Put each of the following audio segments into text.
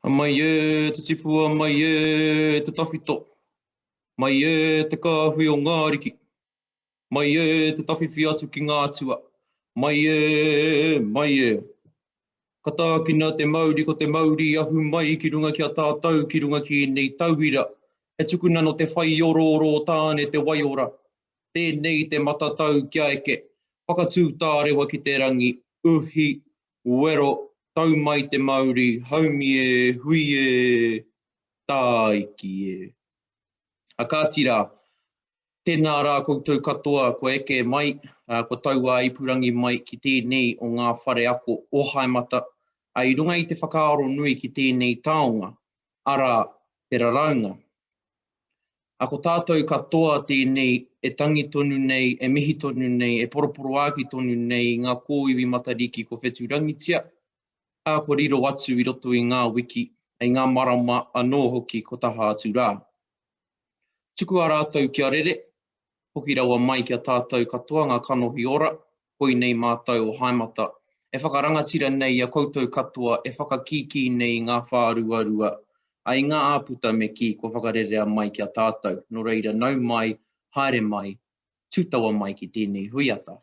Mai te tipua, mai te tawhito. Mai te kāhui o Ngāriki. Mai te tawhiwhi atu ki ngā tua. Mai Ka tākina te Māori ko te Māori ahu mai ki runga ki a tātou, ki runga ki nei tauhira. E tukuna no te whai ororo o tāne te waiora. Tēnei te matatau kia eke. Whakatū tārewa ki te rangi. Uhi, wero, tau mai te Māori, haumi e, hui e, tāiki e. A kātira, tēnā rā koutou katoa ko eke mai, ko taua ipurangi mai ki tēnei o ngā whare ako o Haemata. I runga i te whakaaro nui ki tēnei taonga, ara te raraunga. Ako tātou katoa tēnei e tangi tonu nei, e mihi tonu nei, e poroporo āki tonu nei, ngā kōiwi matariki ko whetū rangitia, a ko riro atu i roto i ngā wiki, e ngā marama anō hoki ko taha atu rā. Tuku a rātou kia rere, hoki rawa mai kia tātou katoa ngā kanohi ora, hoi nei mātou o Haemata. E whakarangatira nei a koutou katoa, e whakakiki nei ngā whāruarua, ai ngā āputa me ki ko whakarerea mai kia tātou. No reira, nau mai, haere mai, tūtawa mai ki tēnei huiata.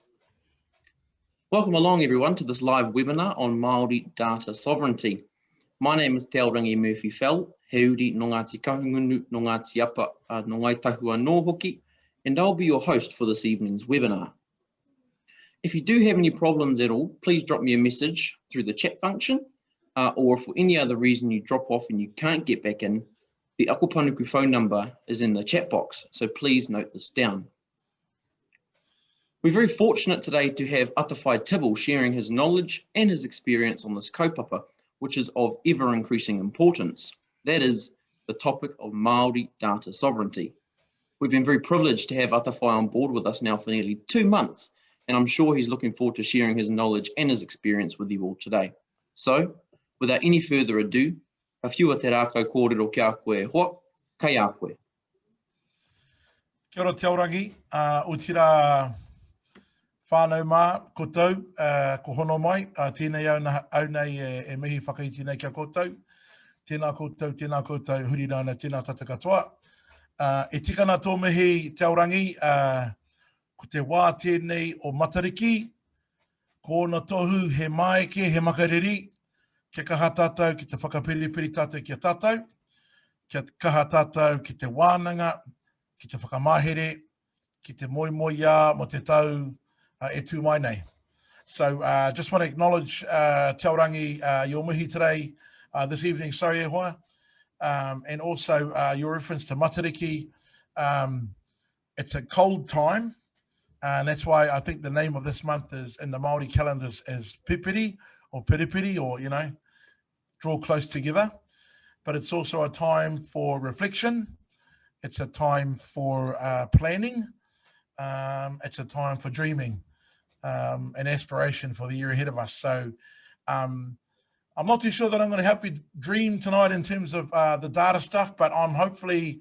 Welcome along everyone to this live webinar on Māori data sovereignty. My name is Te Aorangi Murphy-Fell, he uri no Ngāti Kahungunu, no Ngāti Apa, no Ngai Tahua nō hoki, and I'll be your host for this evening's webinar. If you do have any problems at all, please drop me a message through the chat function, or for any other reason you drop off and you can't get back in, the Ako Panuku phone number is in the chat box, so please note this down. We're very fortunate today to have Atawhai Tibble sharing his knowledge and his experience on this kaupapa, which is of ever-increasing importance. That is the topic of Māori data sovereignty. We've been very privileged to have Atawhai on board with us now for nearly 2 months, and I'm sure he's looking forward to sharing his knowledge and his experience with you all today. So, without any further ado, ka whiua te rākau kōrero ki a koe hoa, kai a koe. Kia ora Te Aorangi, utira whānau mā koutou, ko hono mai, tēnei au nei e mihi whakaiti nei kia koutou, tēnā koutou, huri nāna, tēnā tata katoa. E tikana tō mihi Te Aorangi, ko te wā tēnei o Matariki, ko na tohu he maeke, he makariri, kia kaha tātou ki te whakapiripiri tātou kia tātou, kia kaha tātou ki te wānanga, ki te whakamahere, ki te moimoia mo te tau e tū mai nei. So just want to acknowledge Te Aorangi, your mihi today, this evening, sorry e hoa, and also your reference to Matariki. It's a cold time, and that's why I think the name of this month is in the Māori calendar is Pipiri or Piripiri, or, you know, draw close together. But it's also a time for reflection. It's a time for planning. It's a time for dreaming and aspiration for the year ahead of us. So I'm not too sure that I'm going to help you dream tonight in terms of the data stuff, but I'm hopefully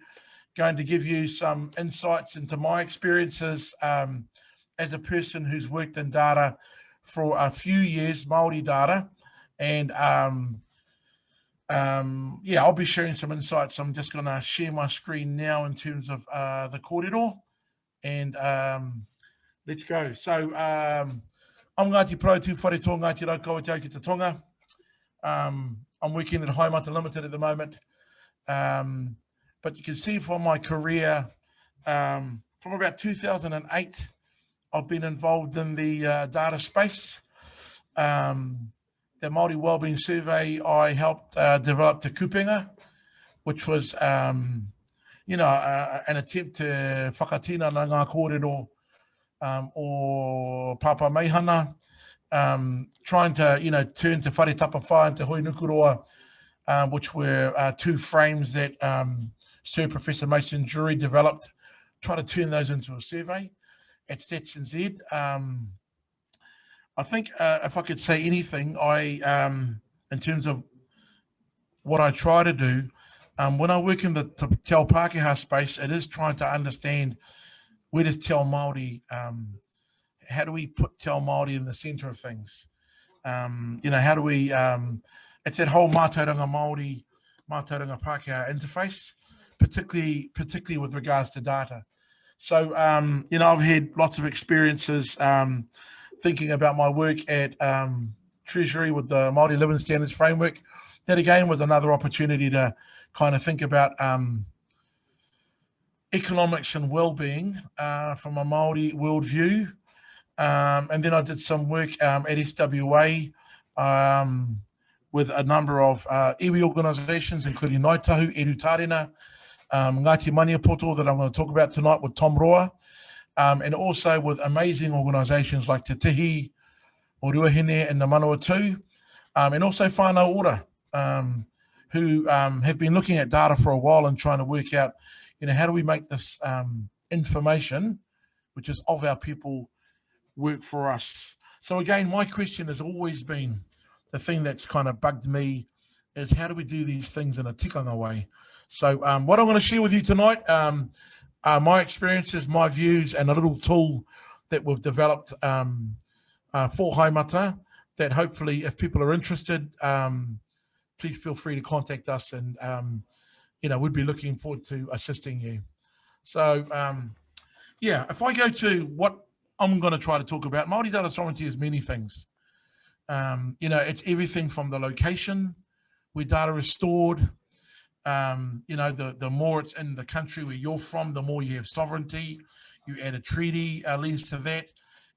going to give you some insights into my experiences as a person who's worked in data for a few years, Māori data, and yeah, I'll be sharing some insights. I'm just going to share my screen now in terms of the kōrero, and let's go. So I'm Ngāti Pro tū whare tō Ngāti Raukawa te au ki te tonga. I'm working at Haemata Limited at the moment. But you can see from my career, from about 2008, I've been involved in the data space. The Māori Wellbeing Survey, I helped develop Te Kupenga, which was, you know, an attempt to whakatina na ngā kōrero o Papa Meihana, trying to, you know, turn Te Whare Tapawhā and Te Hoi Nukuroa, which were two frames that Sir Professor Mason Drury developed, try to turn those into a survey at Stats NZ. I think if I could say anything, in terms of what I try to do, when I work in the Te Ao Pākehā space, it is trying to understand where does Te Ao Māori, how do we put Te Ao Māori in the centre of things? You know, how do we, it's that whole mātauranga Māori mātauranga Pākehā interface, particularly with regards to data. So, you know, I've had lots of experiences thinking about my work at Treasury with the Māori Living Standards Framework. That again was another opportunity to kind of think about economics and well-being from a Māori worldview. And then I did some work at SWA with a number of iwi organisations, including Ngāi Tahu, Eru Tārena, Ngāti Maniapoto that I'm going to talk about tonight with Tom Roa, and also with amazing organisations like Te Tihi, o Ruahine and the Manawatu, and also Whānau Ora, who have been looking at data for a while and trying to work out, you know, how do we make this information, which is of our people, work for us. So again, my question has always been, the thing that's kind of bugged me is how do we do these things in a tikanga way? So what I'm going to share with you tonight are my experiences, my views, and a little tool that we've developed for Haemata that hopefully, if people are interested, please feel free to contact us, and you know, we'd be looking forward to assisting you. So yeah, if I go to what I'm going to try to talk about, Māori data sovereignty is many things. You know, it's everything from the location where data is stored. You know, the more it's in the country where you're from, the more you have sovereignty. You add a treaty leads to that.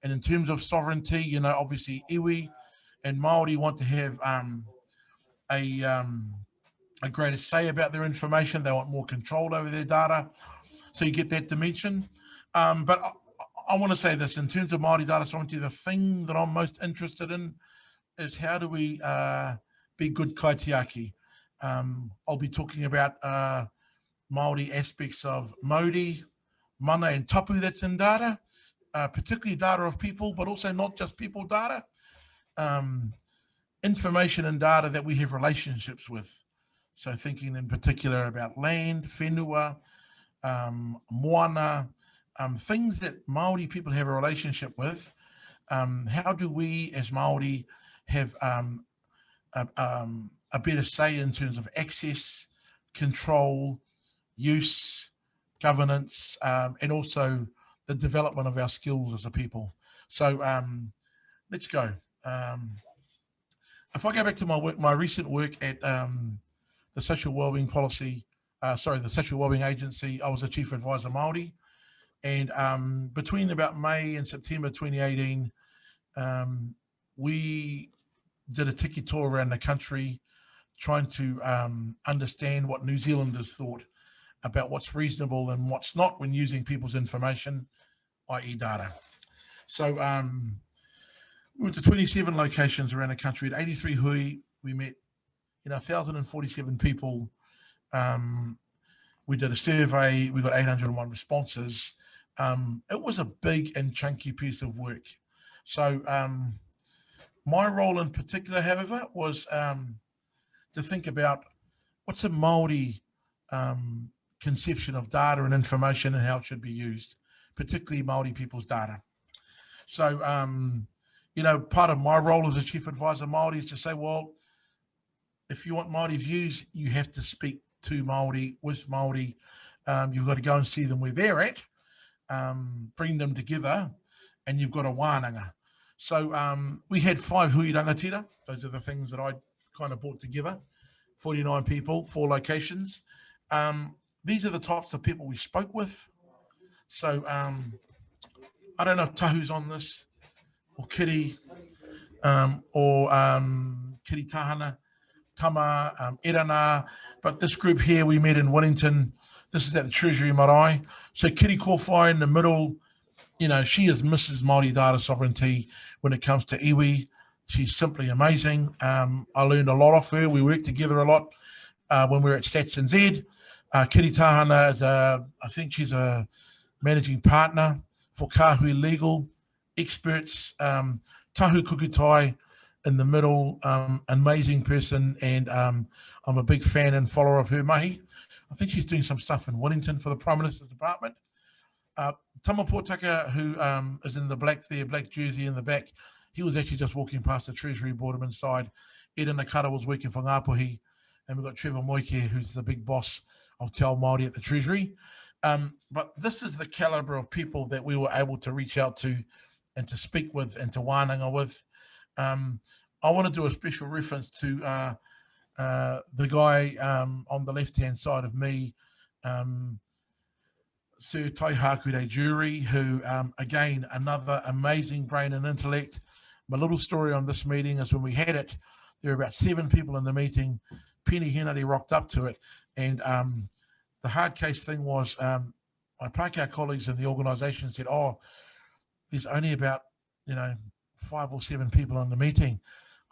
And in terms of sovereignty, you know, obviously iwi and Māori want to have a greater say about their information. They want more control over their data. So you get that dimension. But I want to say this, in terms of Māori data sovereignty, the thing that I'm most interested in is how do we be good kaitiaki. I'll be talking about Māori aspects of mauri, mana and tapu that's in data, particularly data of people, but also not just people data. Information and data that we have relationships with. So thinking in particular about land, whenua, moana, things that Māori people have a relationship with. How do we as Māori have a better say in terms of access, control, use, governance, and also the development of our skills as a people. So let's go. If I go back to my work, my recent work at the Social Wellbeing Policy, the Social Wellbeing Agency, I was a Chief Advisor Māori. And between about May and September 2018, we did a tiki tour around the country, trying to understand what New Zealanders thought about what's reasonable and what's not when using people's information, i.e. data. So we went to 27 locations around the country at 83 hui. We met, you know, 1,047 people. We did a survey. We got 801 responses. It was a big and chunky piece of work. So my role in particular, however, was to think about what's a Māori conception of data and information and how it should be used, particularly Māori people's data. So, you know, part of my role as a Chief Advisor Māori is to say, well, if you want Māori views, you have to speak to Māori, with Māori. You've got to go and see them where they're at, bring them together, and you've got a wānanga. So we had 5 hui rangatira. Those are the things that I kind of brought together. 49 people, 4 locations. These are the types of people we spoke with. So I don't know if Tahu's on this, or Kiri, or Kiri Tahana, Tama, Erana, but this group here we met in Wellington. This is at the Treasury Marae. So Kiri Kōwhai in the middle, you know, she is Mrs. Māori Data Sovereignty when it comes to iwi. She's simply amazing. I learned a lot off her. We worked together a lot when we were at Stats NZ. Kiri Tahana is I think she's a managing partner for Kāhui Legal Experts. Tahu Kukutai in the middle, amazing person, and I'm a big fan and follower of her mahi. I think she's doing some stuff in Wellington for the Prime Minister's Department. Tama Pōtaka, who is in the black jersey in the back, he was actually just walking past the Treasury Boardroom inside. Ed Nakara was working for Ngāpuhi and we've got Trevor Moike, who's the big boss of Te Ao Māori at the Treasury. But this is the caliber of people that we were able to reach out to and to speak with and to wānanga with. I want to do a special reference to the guy on the left-hand side of me, Sir Tai Hakure Jury, who, again, another amazing brain and intellect. My little story on this meeting is when we had it, there were about 7 people in the meeting. Penny Henry rocked up to it, and the hard case thing was my Pākehā colleagues in the organisation said, oh, there's only about 5 or 7 people in the meeting.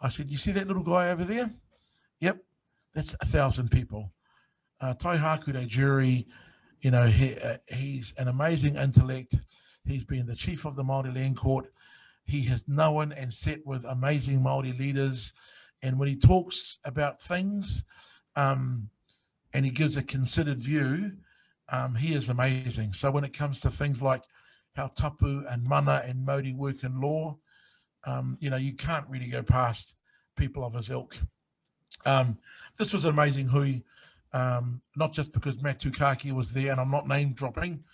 I said, you see that little guy over there? Yep, that's 1,000 people. Tai Hakure Jury, he's an amazing intellect. He's been the chief of the Māori Land Court. He has known and sat with amazing Māori leaders. And when he talks about things and he gives a considered view, he is amazing. So when it comes to things like how tapu and mana and Māori work in law, you can't really go past people of his ilk. This was an amazing hui, not just because Matt Tukaki was there, and I'm not name dropping.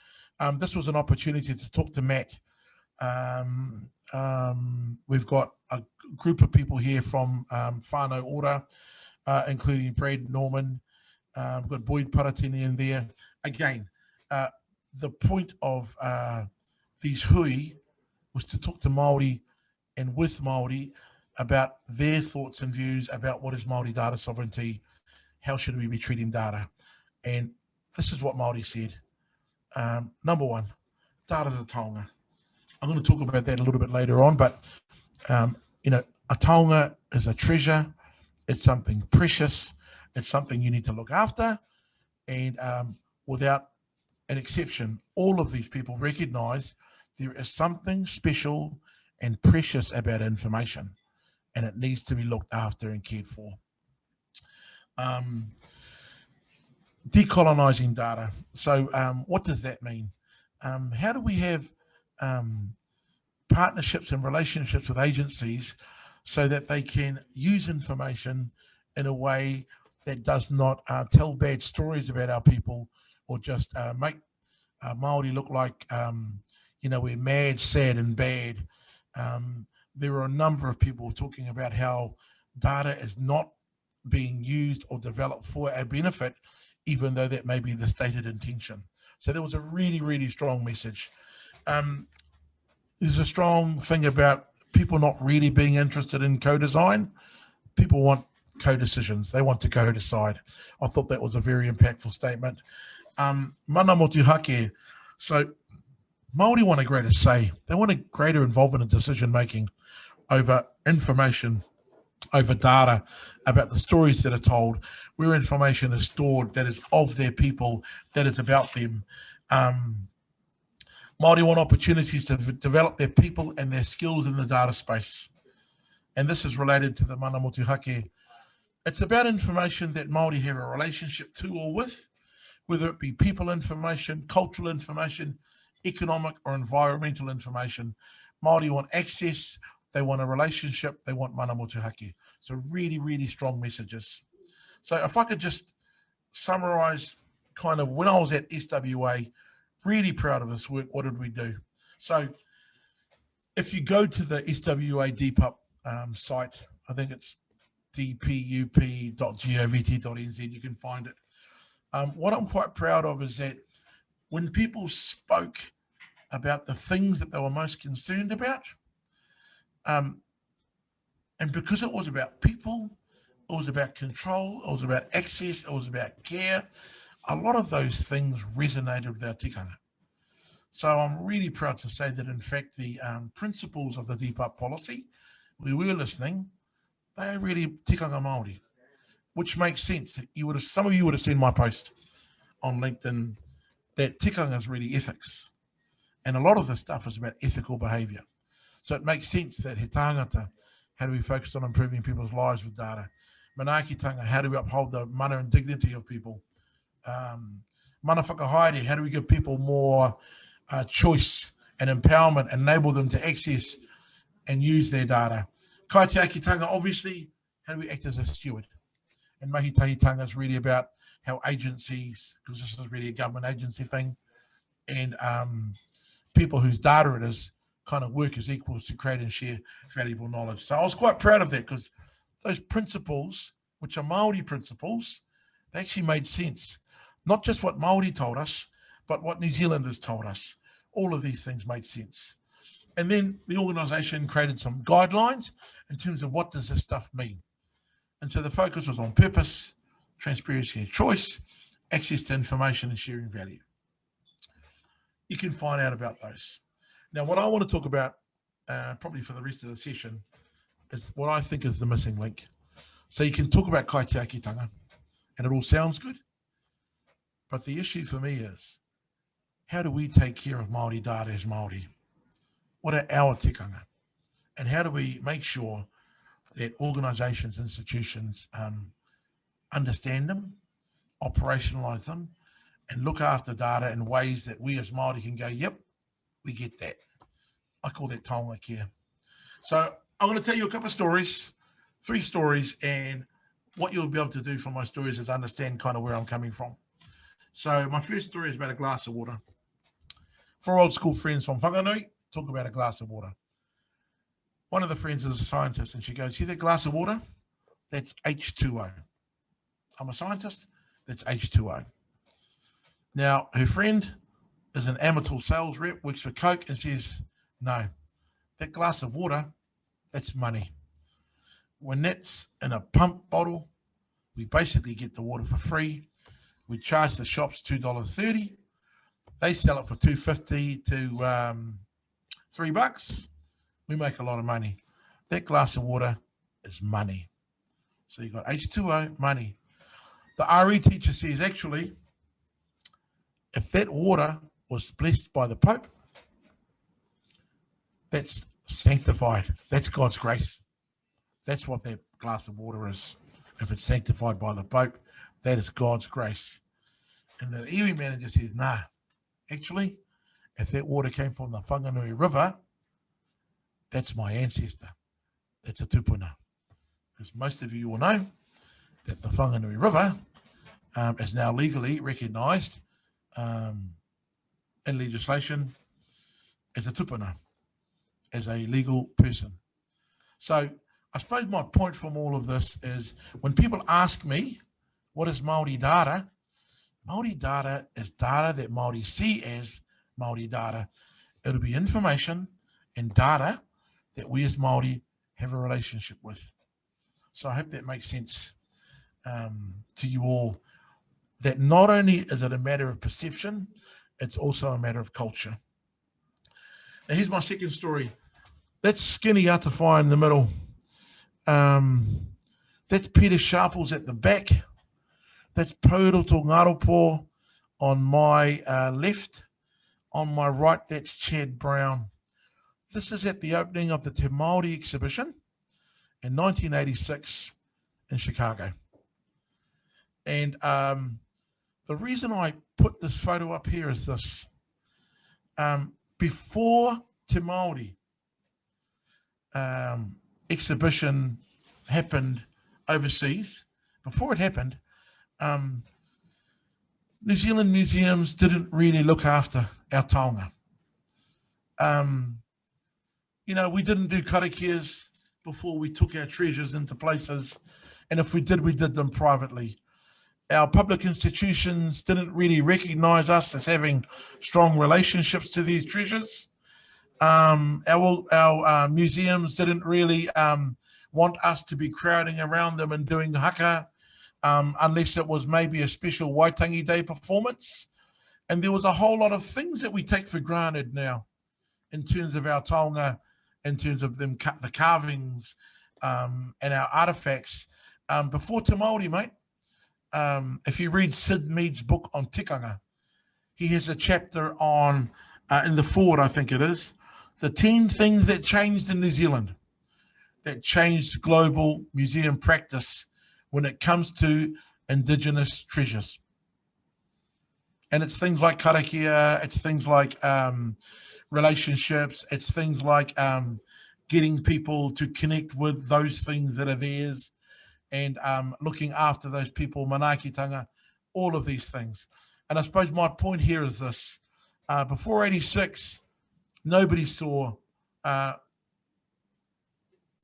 This was an opportunity to talk to Matt. We've got a group of people here from whānau ora, including Brad Norman. We've got Boyd Paratini in there. Again, the point of these hui was to talk to Māori and with Māori about their thoughts and views about what is Māori data sovereignty, how should we be treating data. And this is what Māori said. Number one, data's a taonga. I'm going to talk about that a little bit later on, but a taonga is a treasure. It's something precious. It's something you need to look after. And without an exception, all of these people recognize there is something special and precious about information, and it needs to be looked after and cared for. Decolonizing data. So what does that mean? How do we have partnerships and relationships with agencies so that they can use information in a way that does not tell bad stories about our people, or just make Māori look like we're mad, sad and bad. There are a number of people talking about how data is not being used or developed for our benefit, even though that may be the stated intention. So there was a really, really strong message. There's a strong thing about people not really being interested in co-design. People want co-decisions. They want to co-decide. I thought that was a very impactful statement. Mana motuhake. So Māori want a greater say. They want a greater involvement in decision-making over information, over data, about the stories that are told, where information is stored that is of their people, that is about them. Māori want opportunities to develop their people and their skills in the data space. And this is related to the mana motuhake. It's about information that Māori have a relationship to or with, whether it be people information, cultural information, economic or environmental information. Māori want access, they want a relationship, they want mana motuhake. So really, really strong messages. So if I could just summarize kind of when I was at SWA, really proud of this work, what did we do? So if you go to the SWA DPUP site, I think it's dpup.govt.nz, you can find it. What I'm quite proud of is that when people spoke about the things that they were most concerned about, and because it was about people, it was about control, it was about access, it was about care, a lot of those things resonated with our tikanga. So I'm really proud to say that, in fact, the principles of the DPUP policy, we were listening, they are really tikanga Māori, which makes sense. Some of you would have seen my post on LinkedIn that tikanga is really ethics. And a lot of this stuff is about ethical behavior. So it makes sense that he tangata, how do we focus on improving people's lives with data? Manaakitanga, how do we uphold the mana and dignity of people? Mana whakahaere, how do we give people more choice and empowerment, enable them to access and use their data? Kaitiakitanga, obviously, how do we act as a steward? And mahitahitanga is really about how agencies, because this is really a government agency thing, and people whose data it is kind of work as equals to create and share valuable knowledge. So I was quite proud of that, because those principles, which are Māori principles, they actually made sense. Not just what Māori told us, but what New Zealanders told us. All of these things made sense. And then the organisation created some guidelines in terms of what does this stuff mean. And so the focus was on purpose, transparency and choice, access to information and sharing value. You can find out about those. Now, what I want to talk about, probably for the rest of the session, is what I think is the missing link. So you can talk about kaitiakitanga, and it all sounds good. But the issue for me is, how do we take care of Māori data as Māori? What are our tikanga? And how do we make sure that organisations, institutions understand them, operationalise them, and look after data in ways that we as Māori can go, yep, we get that. I call that taonga care. So I'm going to tell you a couple of stories, 3 stories, and what you'll be able to do from my stories is understand kind of where I'm coming from. So my first story is about a glass of water. 4 old school friends from Whanganui talk about a glass of water. One of the friends is a scientist, and she goes, see that glass of water? That's H2O. I'm a scientist, that's H2O. Now, her friend is an amateur sales rep, works for Coke, and says, no, that glass of water, that's money. When that's in a pump bottle, we basically get the water for free. We charge the shops $2.30. They sell it for $2.50 to $3. We make a lot of money. That glass of water is money. So you've got H2O, money. The RE teacher says, actually, if that water was blessed by the Pope, that's sanctified. That's God's grace. That's what that glass of water is. If it's sanctified by the Pope, that is God's grace. And the iwi manager says, nah, actually, if that water came from the Whanganui River, that's my ancestor. That's a tupuna. Because most of you will know that the Whanganui River is now legally recognised in legislation as a tupuna, as a legal person. So I suppose my point from all of this is, when people ask me, what is Māori data? Māori data is data that Māori see as Māori data. It'll be information and data that we as Māori have a relationship with. So I hope that makes sense to you all, that not only is it a matter of perception, it's also a matter of culture. Now here's my second story. That's skinny Atawhai in the middle. That's Peter Sharples at the back. That's Pauroto Ngaropo on my left. On my right, that's Chad Brown. This is at the opening of the Te Māori exhibition in 1986 in Chicago. And the reason I put this photo up here is this. Before Te Māori exhibition happened overseas, before it happened, New Zealand museums didn't really look after our taonga. You know, we didn't do karakias before we took our treasures into places, and if we did them privately. Our public institutions didn't really recognise us as having strong relationships to these treasures. Our museums didn't really want us to be crowding around them and doing haka, unless it was maybe a special Waitangi Day performance. And there was a whole lot of things that we take for granted now in terms of our taonga, in terms of them, the carvings and our artifacts. Before Te Māori, mate, if you read Sid Mead's book on tikanga, he has a chapter on, in the forward, I think it is, the 10 things that changed in New Zealand, that changed global museum practice when it comes to Indigenous treasures. And it's things like karakia, it's things like relationships, it's things like getting people to connect with those things that are theirs. and looking after those people, manaakitanga, all of these things. And I suppose my point here is this. Before 86, nobody saw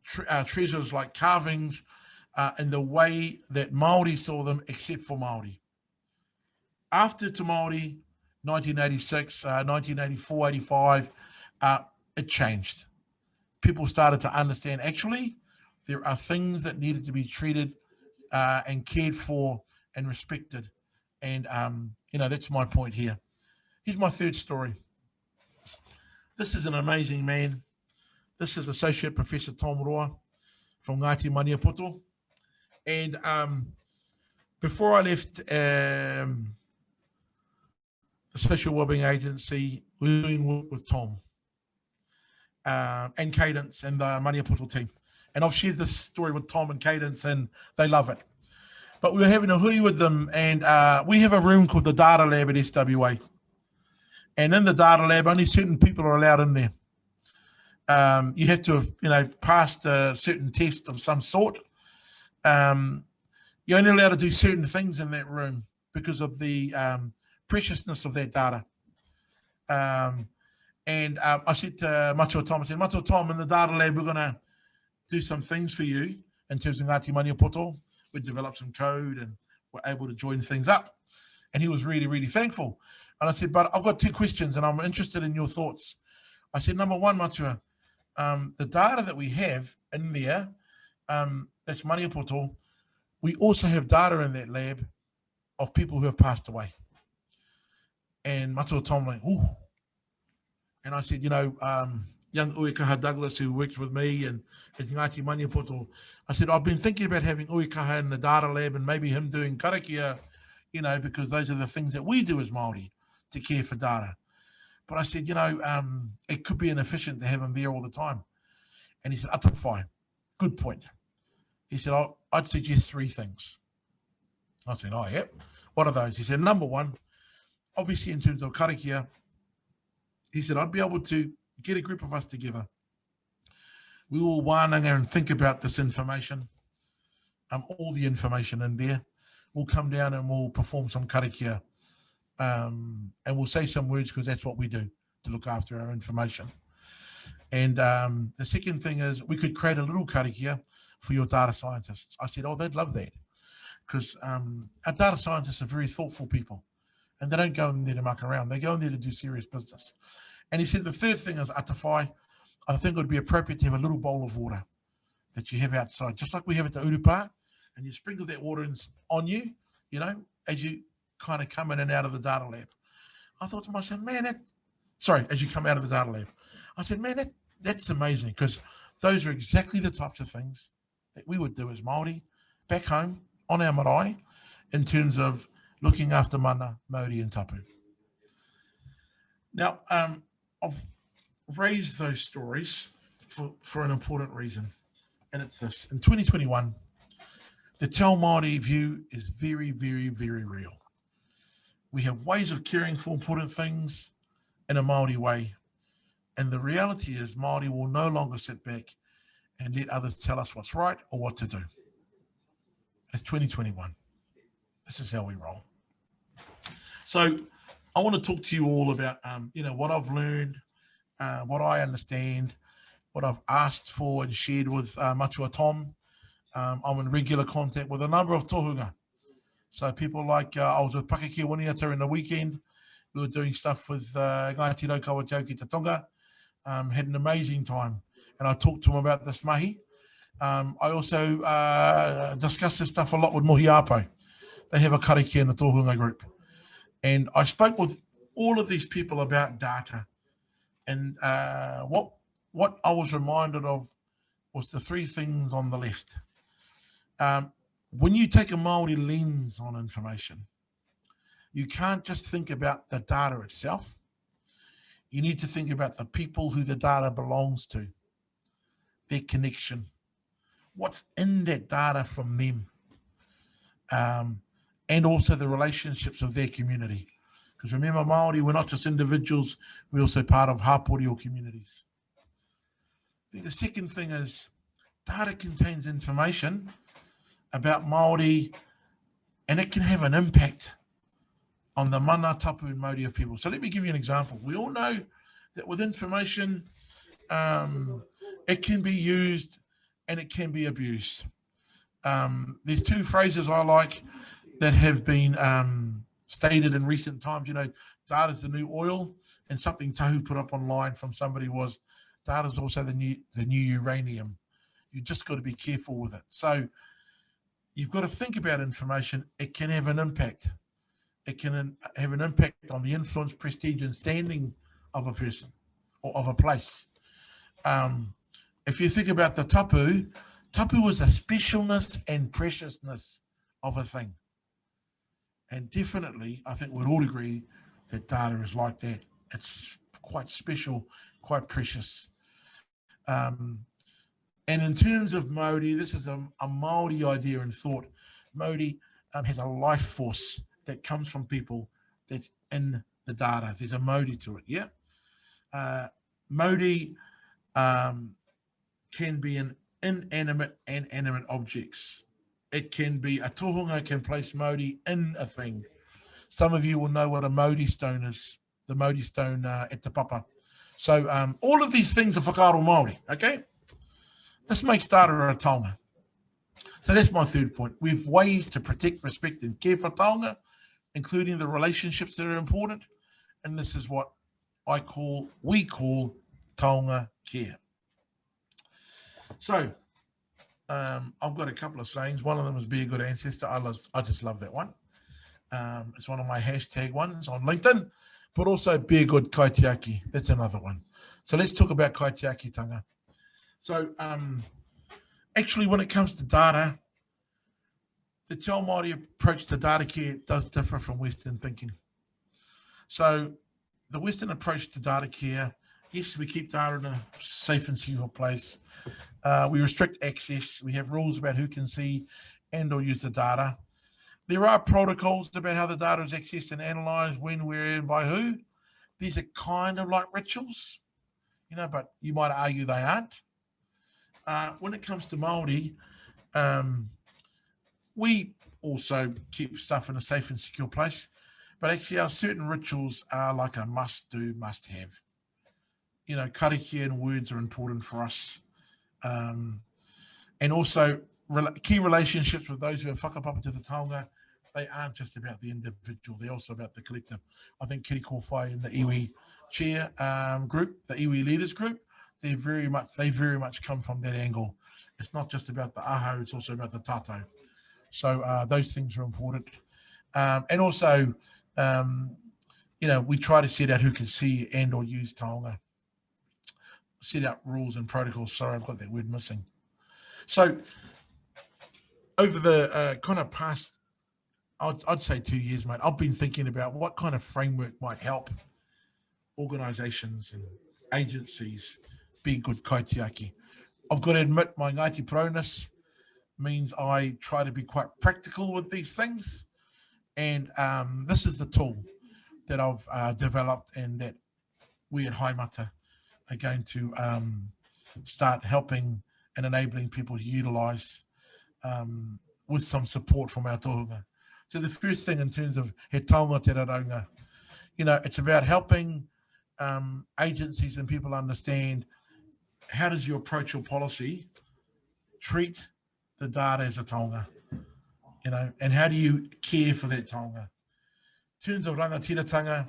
treasures like carvings in the way that Māori saw them, except for Māori. After Te Māori, 1986, 1984, 85, it changed. People started to understand, actually, there are things that needed to be treated and cared for and respected. And, that's my point here. Here's my third story. This is an amazing man. This is Associate Professor Tom Roa from Ngāti Maniapoto. And before I left the Social Wellbeing Agency, we were doing work with Tom and Cadence and the Maniapoto team. And I've shared this story with Tom and Cadence, and they love it. But we were having a hui with them, and we have a room called the Data Lab at SWA. And in the Data Lab, only certain people are allowed in there. You have to have, passed a certain test of some sort. You're only allowed to do certain things in that room because of the preciousness of that data. And I said to Matua Tom, Matua Tom, in the Data Lab, we're going to do some things for you in terms of Ngāti Maniapoto. We developed some code and were able to join things up. And he was really, really thankful. And I said, but I've got two questions and I'm interested in your thoughts. I said, number one, Matua, the data that we have in there, that's Maniapoto, we also have data in that lab of people who have passed away. And Matua Tom went, ooh. And I said, young Uekaha Douglas, who works with me and is Ngāti Maniapoto, I said, I've been thinking about having Uekaha in the data lab and maybe him doing karakia, because those are the things that we do as Māori to care for data. But I said, it could be inefficient to have him there all the time. And he said, Atawhai, good point. He said, I'd suggest three things. I said, oh, yeah. What are those? He said, number one, obviously in terms of karakia, he said, I'd be able to get a group of us together. We will wānanga and think about this information, all the information in there. We'll come down and we'll perform some karakia. And we'll say some words because that's what we do, to look after our information. And the second thing is we could create a little karakia for your data scientists. I said, oh, they'd love that because our data scientists are very thoughtful people and they don't go in there to muck around. They go in there to do serious business. And he said, the third thing is, Atawhai, I think it would be appropriate to have a little bowl of water that you have outside, just like we have at the Urupa, and you sprinkle that water on you, as you kind of come in and out of the data lab. I thought to myself, man, as you come out of the data lab, I said, man, that's amazing because those are exactly the types of things that we would do as Māori back home on our marae in terms of looking after mana, Māori and tapu. Now, I've raised those stories for an important reason, and it's this. In 2021, the Te Māori view is very, very, very real. We have ways of caring for important things in a Māori way. And the reality is Māori will no longer sit back and let others tell us what's right or what to do. It's 2021. This is how we roll. So I want to talk to you all about, what I've learned, what I understand, what I've asked for and shared with Matua Tom. I'm in regular contact with a number of tohunga. So people like, I was with Pakeke Winiata in the weekend. We were doing stuff with Ngāti Raukawa Te Auki Te Tonga. Had an amazing time. And I talked to him about this mahi. I also discussed this stuff a lot with Mohi Apo. They have a karakia in the tohunga group. And I spoke with all of these people about data. And what I was reminded of was the three things on the left. When you take a Māori lens on information, you can't just think about the data itself. You need to think about the people who the data belongs to, their connection, what's in that data from them, and also the relationships of their community. Because remember, Māori, we're not just individuals, we're also part of hapori or communities. I think the second thing is data contains information about Māori, and it can have an impact on the mana, tapu, and Māori of people. So let me give you an example. We all know that with information, it can be used and it can be abused. There's two phrases I like that have been stated in recent times. You know, data's the new oil, and something Tahu put up online from somebody was, data's also the new uranium. You just got to be careful with it. So you've got to think about information. It can have an impact. It can have an impact on the influence, prestige, and standing of a person or of a place. If you think about the tapu, tapu is a specialness and preciousness of a thing. And definitely, I think we'd all agree that data is like that. It's quite special, quite precious. And in terms of Māori, this is a Māori idea and thought. Māori has a life force that comes from people that's in the data. There's a Māori to it, yeah? Māori can be an inanimate and animate objects. It can be, a tohunga can place Māori in a thing. Some of you will know what a Māori stone is, the Māori stone at Te Papa. So all of these things are whakaaro Māori, okay? This makes data a taonga. So that's my third point. We have ways to protect, respect, and care for taonga, including the relationships that are important. And this is what we call taonga care. So I've got a couple of sayings. One of them is be a good ancestor. I just love that one. It's one of my hashtag ones on LinkedIn, but also be a good kaitiaki. That's another one. So let's talk about kaitiaki tanga. So actually, when it comes to data, the Te Māori approach to data care does differ from Western thinking. So the Western approach to data care, yes, we keep data in a safe and secure place. We restrict access. We have rules about who can see and or use the data. There are protocols about how the data is accessed and analysed, when, where, and by who. These are kind of like rituals, you know, but you might argue they aren't. When it comes to Māori, we also keep stuff in a safe and secure place, but actually our certain rituals are like a must-do, must-have. You know, karakia and words are important for us. And also key relationships with those who have whakapapa to the taonga, they aren't just about the individual, they're also about the collective. I think Kiri Kōwhai in the iwi chair group, the iwi leaders group, they very much come from that angle. It's not just about the aho, it's also about the tato. So those things are important. And also, you know, we try to set out who can see and or use taonga. Set out rules and protocols. Sorry, I've got that word missing. So over the kind of past, I'd say 2 years, mate, I've been thinking about what kind of framework might help organisations and agencies be good kaitiaki. I've got to admit my Ngāti Proness means I try to be quite practical with these things. And this is the tool that I've developed and that we at Haemata are going to start helping and enabling people to utilise with some support from our tohunga. So the first thing in terms of he taonga te raraunga, you know, it's about helping agencies and people understand how does your approach or policy treat the data as a taonga, you know, and how do you care for that taonga? In terms of rangatiratanga,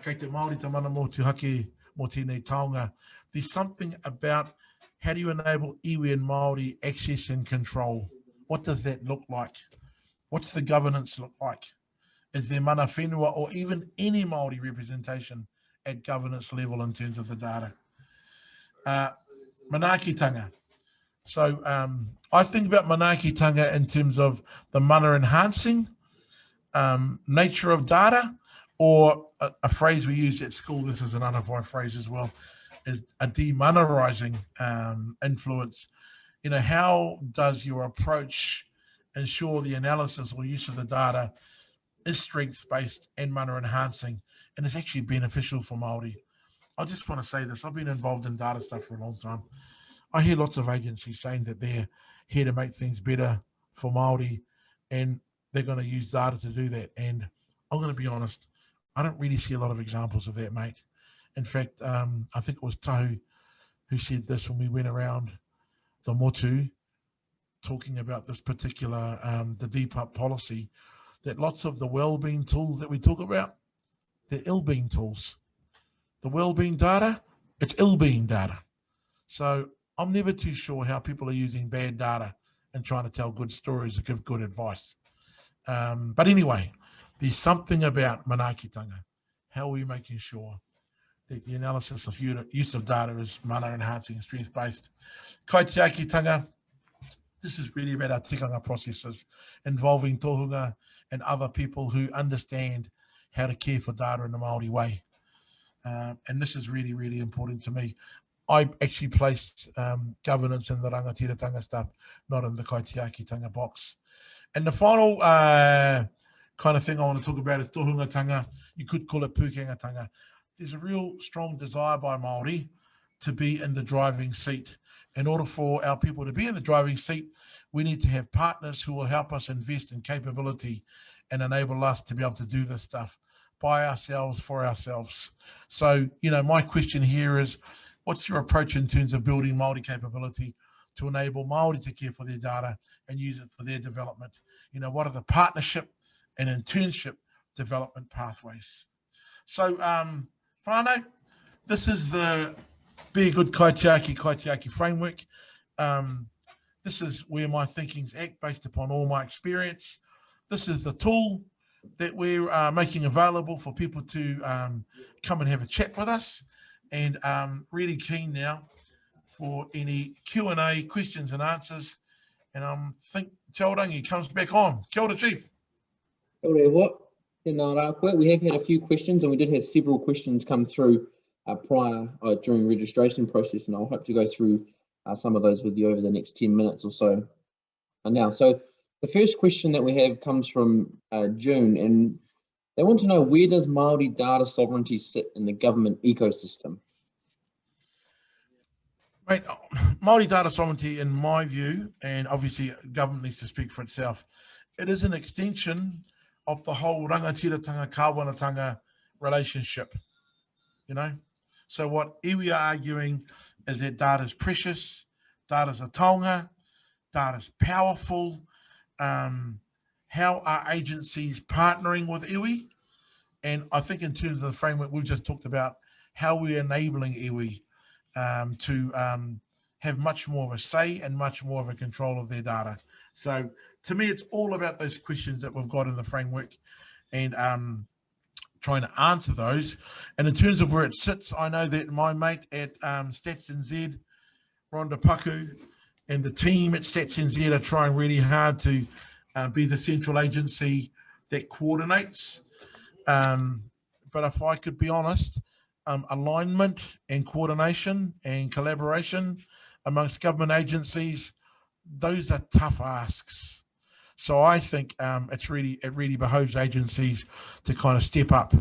kei te Māori te mana mō tu hake mō tēnei taonga, there's something about how do you enable iwi and Māori access and control? What does that look like? What's the governance look like? Is there mana whenua or even any Māori representation at governance level in terms of the data? Manaakitanga. So I think about manaakitanga in terms of the mana enhancing nature of data, or a phrase we use at school, this is an Atawhai phrase as well, is a demanarizing influence. You know, how does your approach ensure the analysis or use of the data is strengths-based and mana enhancing, and it's actually beneficial for Māori? I just want to say this, I've been involved in data stuff for a long time. I hear lots of agencies saying that they're here to make things better for Māori, and they're going to use data to do that. And I'm going to be honest, I don't really see a lot of examples of that, mate. In fact, I think it was Tahu who said this when we went around the motu talking about this particular, the DPUP policy, that lots of the wellbeing tools that we talk about, they're ill-being tools. The wellbeing data, it's ill-being data. So I'm never too sure how people are using bad data and trying to tell good stories or give good advice. But anyway, there's something about manaakitanga. How are we making sure that the analysis of use of data is mana enhancing and strength based? Kaitiakitanga, this is really about our tikanga processes involving tohunga and other people who understand how to care for data in a Māori way. And this is really, really important to me. I actually placed governance in the rangatiratanga stuff, not in the kaitiakitanga box. And the final kind of thing I want to talk about is tohungatanga. You could call it pukengatanga. There's a real strong desire by Māori to be in the driving seat. In order for our people to be in the driving seat, we need to have partners who will help us invest in capability and enable us to be able to do this stuff by ourselves, for ourselves. So, you know, my question here is, what's your approach in terms of building Māori capability to enable Māori to care for their data and use it for their development? You know, what are the partnership and internship development pathways? So, whānau, this is the Be a Good Kaitiaki framework. This is where my thinking's at based upon all my experience. This is the tool that we're making available for people to come and have a chat with us. And really keen now for any Q&A, questions and answers. And I think Te Aorangi comes back on. Kia ora, Chief. Kia ora, what? We have had a few questions, and we did have several questions come through during registration process, and I'll hope to go through some of those with you over the next 10 minutes or so. And now, so the first question that we have comes from June, and they want to know, where does Māori data sovereignty sit in the government ecosystem? Mate, Māori data sovereignty, in my view, and obviously government needs to speak for itself, it is an extension of the whole rangatiratanga, kāwanatanga relationship, you know? So what iwi are arguing is that data is precious, data is a taonga, data is powerful. How are agencies partnering with iwi? And I think in terms of the framework we've just talked about, how we're enabling iwi to have much more of a say and much more of a control of their data. So to me, it's all about those questions that we've got in the framework and trying to answer those. And in terms of where it sits, I know that my mate at Stats NZ, Rhonda Paku, and the team at Stats NZ are trying really hard to be the central agency that coordinates. But if I could be honest, alignment and coordination and collaboration amongst government agencies, those are tough asks. So I think it really behoves agencies to kind of step up,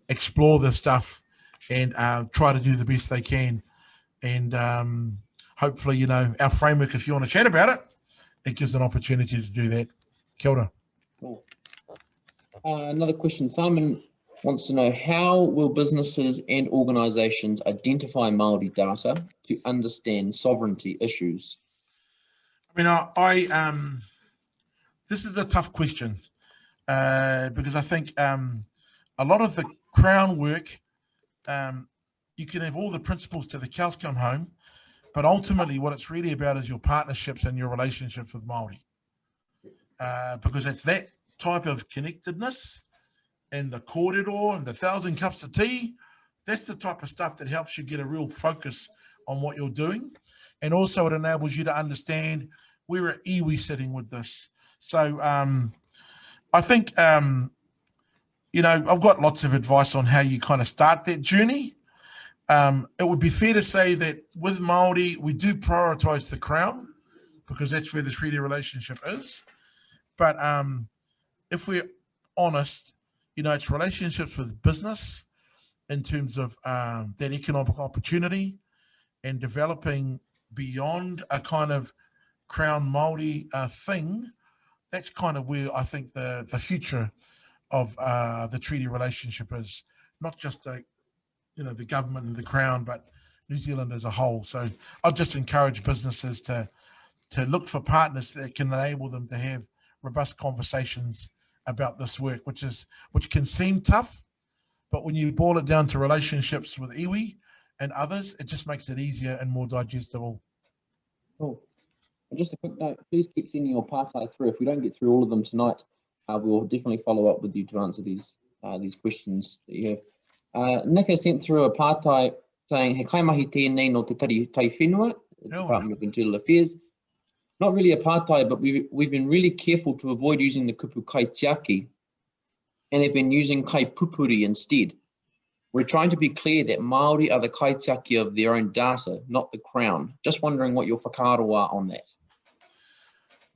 explore this stuff, and try to do the best they can. And hopefully, you know, our framework, if you want to chat about it, it gives an opportunity to do that. Kia ora. Cool. Another question. Simon wants to know, how will businesses and organisations identify Māori data to understand sovereignty issues? I mean, this is a tough question because I think a lot of the Crown work, you can have all the principles to the cows come home, but ultimately what it's really about is your partnerships and your relationships with Māori. Because it's that type of connectedness and the corridor and the 1,000 cups of tea, that's the type of stuff that helps you get a real focus on what you're doing. And also it enables you to understand where are iwi sitting with this. So I think, you know, I've got lots of advice on how you kind of start that journey. It would be fair to say that with Māori, we do prioritise the Crown because that's where the treaty relationship is. But if we're honest, you know, it's relationships with business in terms of that economic opportunity and developing beyond a kind of Crown Māori thing, that's kind of where I think the future of the treaty relationship is, not just the government and the Crown, but New Zealand as a whole. So I'll just encourage businesses to look for partners that can enable them to have robust conversations about this work, which can seem tough, but when you boil it down to relationships with iwi and others, it just makes it easier and more digestible. Cool. And just a quick note, please keep sending your partai through. If we don't get through all of them tonight, we will definitely follow up with you to answer these questions that you have. Nick has sent through a partai saying, he kaimahi tēnei no te tai whenua, Department of Internal Affairs. Not really a partai, but we've been really careful to avoid using the kupu kaitiaki, and have been using kai pupuri instead. We're trying to be clear that Māori are the kaitiaki of their own data, not the Crown. Just wondering what your whakaaro are on that.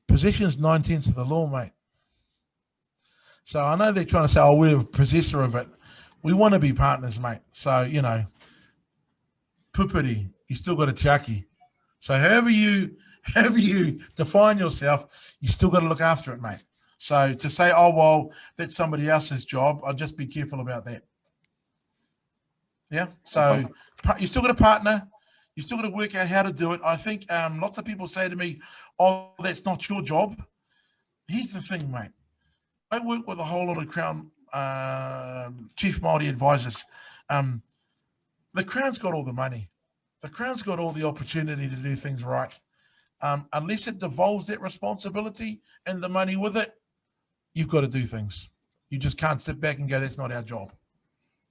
Possession's 9/10 of the law, mate. So I know they're trying to say, oh, we're a possessor of it. We want to be partners, mate. So, pupuri, you still got a tiaki. So however you define yourself, you still got to look after it, mate. So to say, oh, well, that's somebody else's job, I'll just be careful about that. Yeah, so you still got a partner. You still got to work out how to do it. I think lots of people say to me, oh, that's not your job. Here's the thing, mate. I work with a whole lot of Crown Chief Māori advisors. The Crown's got all the money. The Crown's got all the opportunity to do things right. Unless it devolves that responsibility and the money with it, you've got to do things. You just can't sit back and go, that's not our job.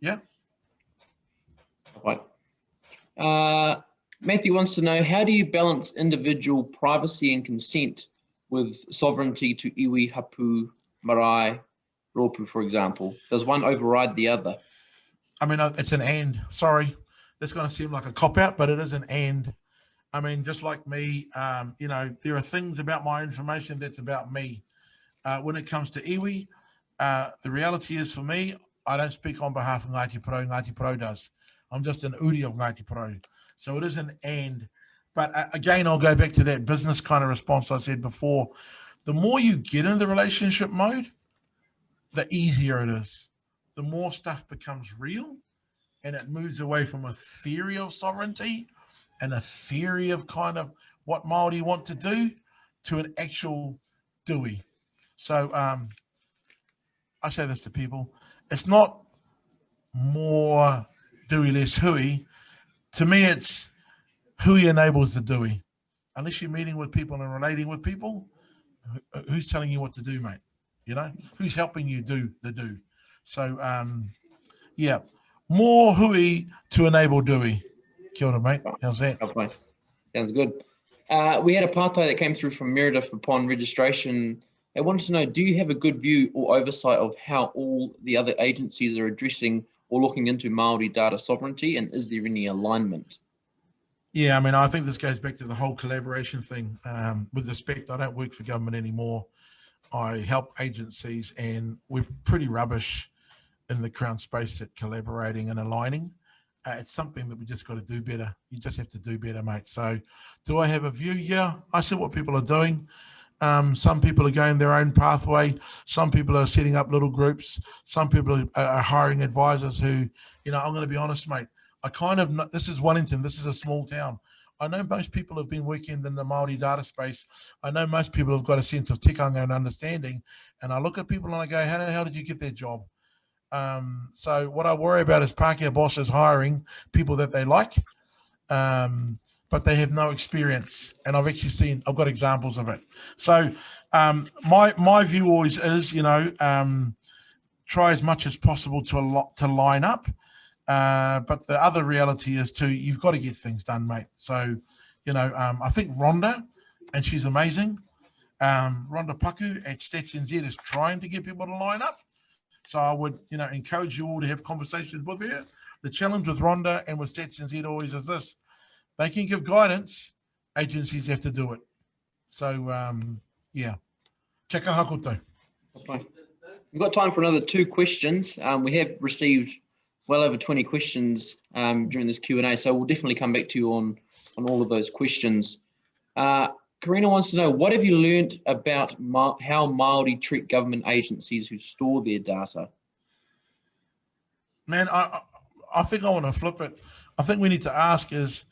Yeah? Right. Matthew wants to know, how do you balance individual privacy and consent with sovereignty to iwi, hapu, marae, rōpū, for example? Does one override the other? I mean, it's an and. Sorry, that's going to seem like a cop-out, but it is an and. I mean, just like me, there are things about my information that's about me. When it comes to iwi, the reality is for me, I don't speak on behalf of Ngāti Porou. Ngāti Porou does. I'm just an uri of Ngāti Porou. So it is an and. But again, I'll go back to that business kind of response I said before. The more you get in the relationship mode, the easier it is. The more stuff becomes real, and it moves away from a theory of sovereignty and a theory of kind of what Māori want to do to an actual doing. So I say this to people, it's not more doing, less hui. To me, it's hui enables the doing. Unless you're meeting with people and relating with people, who's telling you what to do, mate? Who's helping you do the do? So, yeah, more hui to enable doing. Kia ora, mate. How's that? Okay. Sounds good. We had a partai that came through from Meredith upon registration. They wanted to know, do you have a good view or oversight of how all the other agencies are addressing or looking into Māori data sovereignty, and is there any alignment? Yeah, I mean, I think this goes back to the whole collaboration thing. With respect, I don't work for government anymore. I help agencies, and we're pretty rubbish in the Crown space at collaborating and aligning. It's something that we just got to do better. You just have to do better, mate. So do I have a view? Yeah, I see what people are doing. Some people are going their own pathway. Some people are setting up little groups. Some people are hiring advisors who, I'm going to be honest, mate. This is Wellington. This is a small town. I know most people have been working in the Māori data space. I know most people have got a sense of tikanga and understanding. And I look at people and I go, how the hell did you get that job? So what I worry about is Pākehā bosses hiring people that they like, but they have no experience. And I've got examples of it. So my view always is, try as much as possible to line up. But the other reality is too, you've got to get things done, mate. So, I think Rhonda, and she's amazing. Rhonda Paku at Stats NZ is trying to get people to line up. So I would, encourage you all to have conversations with her. The challenge with Rhonda and with Stats NZ always is this: they can give guidance, agencies have to do it. So, yeah. Kia kaha koutou. Okay. We've got time for another 2 questions. We have received well over 20 questions during this Q&A, so we'll definitely come back to you on all of those questions. Karina wants to know, what have you learnt about how Māori treat government agencies who store their data? Man, I think I want to flip it. I think we need to ask is,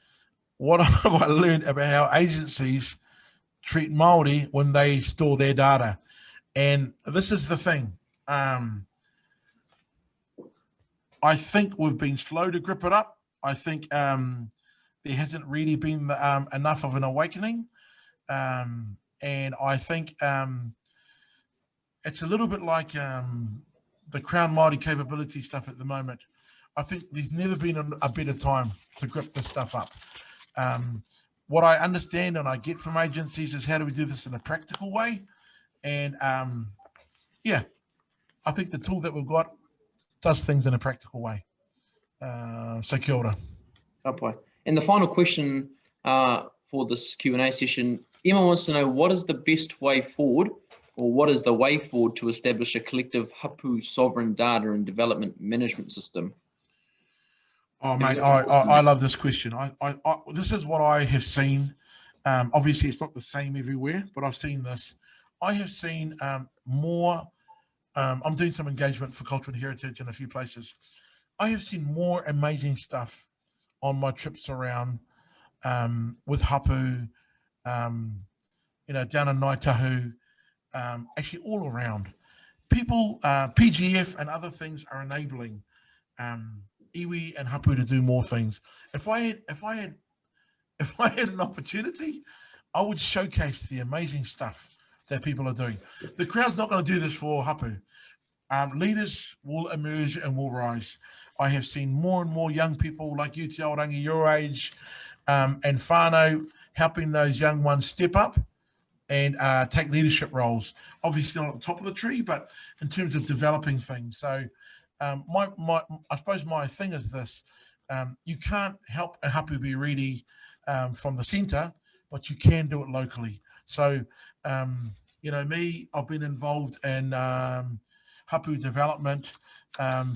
what have I learned about how agencies treat Māori when they store their data? And this is the thing. I think we've been slow to grip it up. I think there hasn't really been enough of an awakening. And I think it's a little bit like the Crown Māori capability stuff at the moment. I think there's never been a better time to grip this stuff up. What I understand and I get from agencies is, how do we do this in a practical way? And yeah, I think the tool that we've got does things in a practical way. So kia ora. And the final question for this Q&A session, Emma wants to know, what is the best way forward, or what is the way forward to establish a collective hapu sovereign data and development management system? Oh, mate, I love this question. This is what I have seen. Obviously, it's not the same everywhere, but I've seen this. I have seen more. I'm doing some engagement for culture and heritage in a few places. I have seen more amazing stuff on my trips around with hapu, down in Ngāi Tahu, actually all around. People, PGF and other things are enabling iwi and hapu to do more things. If I had an opportunity, I would showcase the amazing stuff that people are doing. The crowd's not going to do this for hapu. Leaders will emerge and will rise. I have seen more and more young people like you, Te Aorangi, your age, and whānau, helping those young ones step up and take leadership roles. Obviously not at the top of the tree, but in terms of developing things. So I suppose my thing is this: you can't help a hapu be ready from the centre, but you can do it locally. So me, I've been involved in hapu development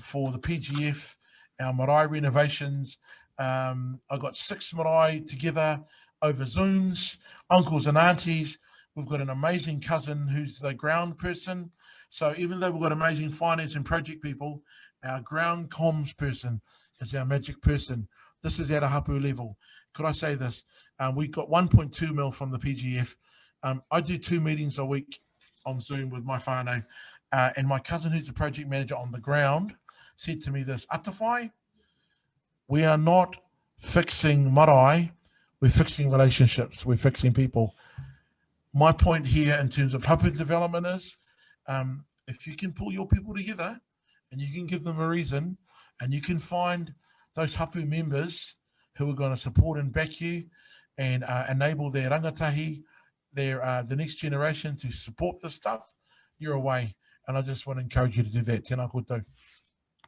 for the PGF, our marae renovations. I got 6 marae together over Zooms, uncles and aunties. We've got an amazing cousin who's the ground person. So even though we've got amazing finance and project people, our ground comms person is our magic person. This is at a hapu level. Could I say this? We got 1.2 mil from the PGF. I do 2 meetings a week on Zoom with my whānau. And my cousin, who's the project manager on the ground, said to me this: Atawhai, we are not fixing marae, we're fixing relationships, we're fixing people. My point here in terms of hapu development is, if you can pull your people together and you can give them a reason, and you can find those hapu members who are going to support and back you and enable their rangatahi, the next generation to support this stuff, you're away. And I just want to encourage you to do that. Tēnā koutou.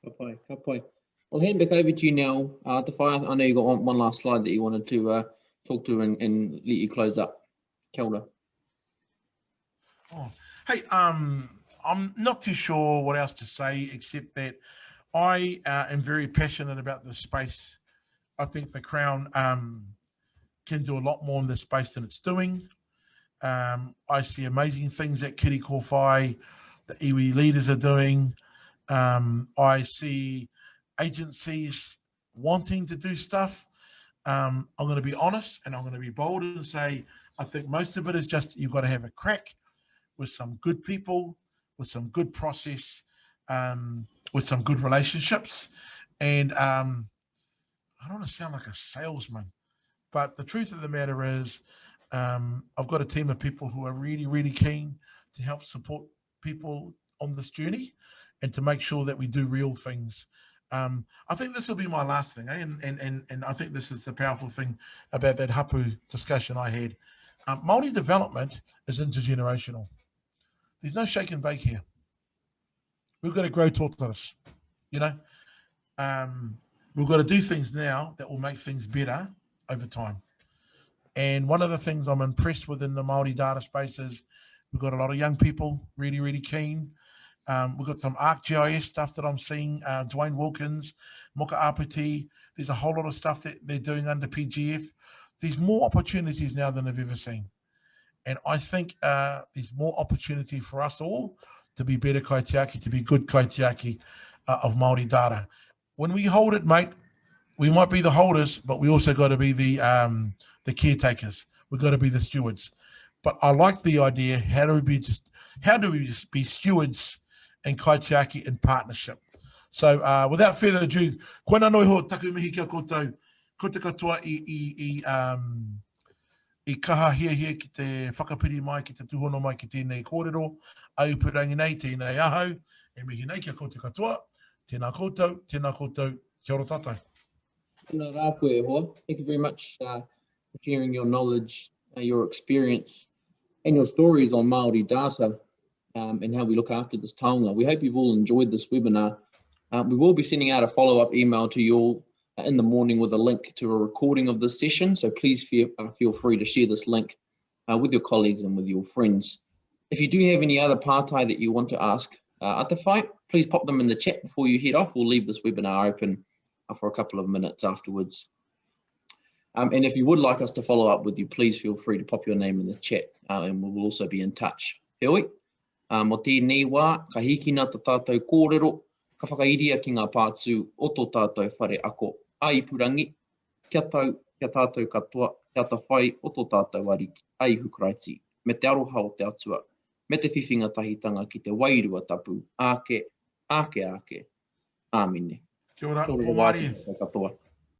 Ka pai. I'll hand back over to you now, Atawhai. I know you got one last slide that you wanted to talk to and let you close up. Kia ora. Oh, hey, I'm not too sure what else to say, except that I am very passionate about this space. I think the Crown can do a lot more in this space than it's doing. I see amazing things that Kiri Kōwhai, the iwi leaders are doing. I see agencies wanting to do stuff. I'm going to be honest and I'm going to be bold and say, I think most of it is just, you've got to have a crack with some good people, with some good process, with some good relationships. And I don't want to sound like a salesman, but the truth of the matter is, I've got a team of people who are really, really keen to help support people on this journey and to make sure that we do real things. I think this will be my last thing, and I think this is the powerful thing about that hapu discussion I had. Māori development is intergenerational. There's no shake and bake here. We've got to grow tortoise, We've got to do things now that will make things better over time. And one of the things I'm impressed with in the Māori data space is we've got a lot of young people really, really keen. We've got some ArcGIS stuff that I'm seeing, Dwayne Wilkins, Moka Aputi. There's a whole lot of stuff that they're doing under PGF. There's more opportunities now than I've ever seen. And I think there's more opportunity for us all to be better kaitiaki, to be good kaitiaki of Māori data. When we hold it, mate, we might be the holders, but we also got to be the caretakers. We've got to be the stewards. But I like the idea, how do we just be stewards and kaitiaki in partnership? So without further ado, koina noi ho taku mihi kia koutou, ko te katoa I kaha hia ki te whakapiri mai, ki te tuhono mai ki tēnei kōrero, aupurangi nei, tēnei ahau, e mihi nei kia ko te katoa, tēnā koutou, kia ora tātou. Tēnā rā koe hoa. Thank you very much for sharing your knowledge, your experience, and your stories on Māori data and how we look after this taonga. We hope you've all enjoyed this webinar. We will be sending out a follow-up email to you all in the morning with a link to a recording of this session. So please feel free to share this link with your colleagues and with your friends. If you do have any other pātai that you want to ask Atawhai, please pop them in the chat before you head off. We'll leave this webinar open for a couple of minutes afterwards. And if you would like us to follow up with you, please feel free to pop your name in the chat and we will also be in touch. Heoi, mo tēnei wā, ka hikina tā tātou kōrero, ka whakairia ki ngā pātū o tō tātou whare ako ai purangi, kia tātou katoa, kia ta whai o tō tātou ariki, ai hukraiti, me te aroha o te atua, me te whiwhinga tahitanga ki te wairua tapu, ake, āmine. Kia ora, Kia ora wātū, katoa.